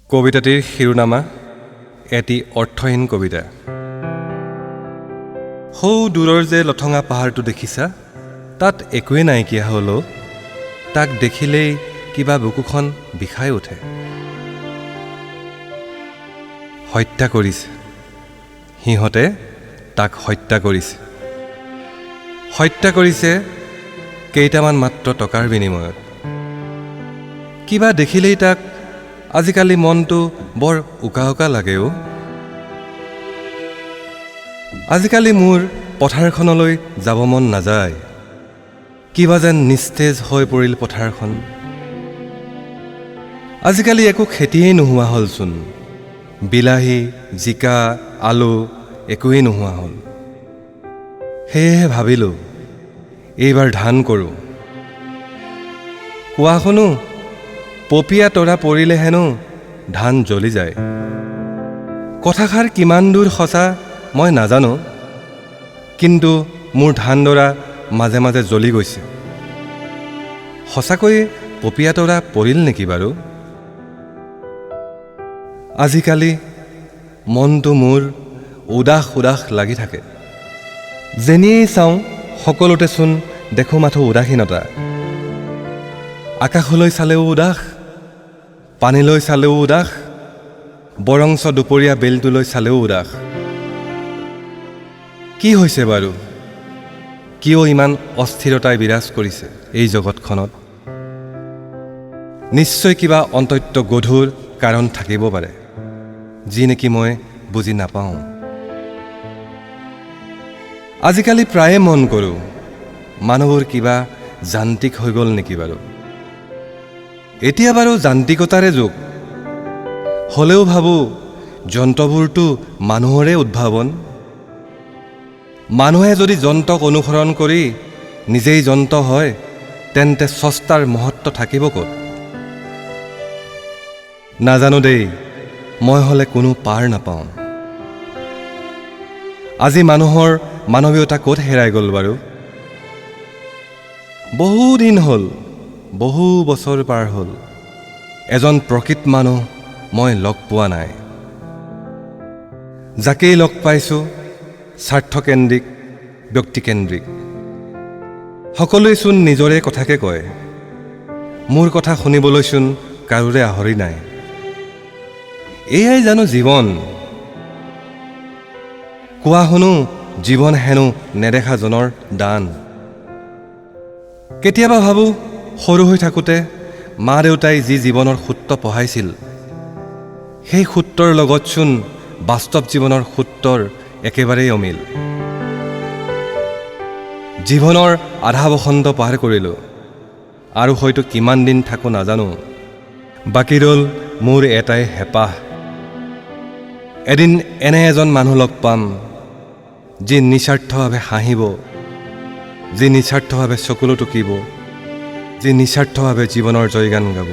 কবিতাটিৰ শিৰোনামা এটি অৰ্থহীন কবিতা। সৌ দূৰৰ যে লঠঙা পাহাৰটো দেখিছা, তাত একোৱে নাইকিয়া হ'ল। তাক দেখিলেই কিবা বুকুখন বিষাই উঠে। হত্যা কৰিছে সিহঁতে, তাক হত্যা কৰিছে। হত্যা কৰিছে কেইটামান মাত্ৰ টকাৰ বিনিময়ত। কিবা দেখিলেই তাক আজিকালি মনটো বৰ উকা উকা লাগেও। আজিকালি মোৰ পথাৰখনলৈ যাব মন নাযায়। কিবা যেন নিস্তেজ হৈ পৰিল পথাৰখন। আজিকালি একো খেতিয়েই নোহোৱা হ'লচোন। বিলাহী, জিকা, আলু একোৱেই নোহোৱা হ'ল। সেয়েহে ভাবিলোঁ এইবাৰ ধান কৰোঁ। কোৱা শুনো, পপীয়া তৰা পৰিলে হেনো ধান জ্বলি যায়। কথাষাৰ কিমান দূৰ সঁচা মই নাজানো, কিন্তু মোৰ ধানডৰা মাজে মাজে জ্বলি গৈছে। সঁচাকৈ পপীয়া তৰা পৰিল নেকি বাৰু? আজিকালি মনটো মোৰ উদাস উদাস লাগি থাকে। যেনিয়েই চাওঁ সকলোতে চোন দেখোঁ মাথো উদাসীনতা। আকাশলৈ চালেও উদাস, পানীলৈ চালেও উদাস, বৰঞ্চ দুপৰীয়া বেলটোলৈ চালেও উদাস। কি হৈছে বাৰু? কিয় ইমান অস্থিৰতাই বিৰাজ কৰিছে এই জগতখনত? নিশ্চয় কিবা অন্তত্য গধুৰ কাৰণ থাকিব পাৰে, যি নেকি মই বুজি নাপাওঁ। আজিকালি প্ৰায়ে মন কৰোঁ, মানুহবোৰ কিবা যান্ত্ৰিক হৈ গ'ল নেকি বাৰু? এতিয়া বাৰু যান্ত্ৰিকতাৰে যুগ হ'লেও ভাবোঁ যন্ত্ৰবোৰতো মানুহৰে উদ্ভাৱন। মানুহে যদি যন্ত্ৰক অনুসৰণ কৰি নিজেই যন্ত্ৰ হয়, তেন্তে স্ৰষ্টাৰ মহত্ব থাকিব ক'ত? নাজানো দেই, মই হ'লে কোনো পাৰ নাপাওঁ। আজি মানুহৰ মানৱীয়তা ক'ত হেৰাই গ'ল বাৰু? বহু দিন হ'ল, বহু বছৰ পাৰ হ'ল, এজন প্ৰকৃত মানুহ মই লগ পোৱা নাই। যাকেই লগ পাইছোঁ স্বাৰ্থকেন্দ্ৰিক, ব্যক্তিকেন্দ্ৰিক। সকলোৱেচোন নিজৰে কথাকে কয়। মোৰ কথা শুনিবলৈচোন কাৰোৰে আহৰি নাই। এয়াই জানো জীৱন? কোৱা শুনো, জীৱন হেনো নেদেখাজনৰ দান। কেতিয়াবা ভাবোঁ, সৰু হৈ থাকোঁতে মা দেউতাই যি জীৱনৰ সূত্ৰ পঢ়াইছিল, সেই সূত্ৰৰ লগতচোন বাস্তৱ জীৱনৰ সূত্ৰৰ একেবাৰেই অমিল। জীৱনৰ আধা বসন্ত পাৰ কৰিলোঁ, আৰু হয়তো কিমান দিন থাকোঁ নাজানো। বাকী ৰ'ল মোৰ এটাই হেঁপাহ, এদিন এনে এজন মানুহ লগ পাম, যি নিস্বাৰ্থভাৱে হাঁহিব, যি নিস্বাৰ্থভাৱে চকুলো টুকিব, যি নিস্বাৰ্থভাৱে জীৱনৰ জয়গান গাব।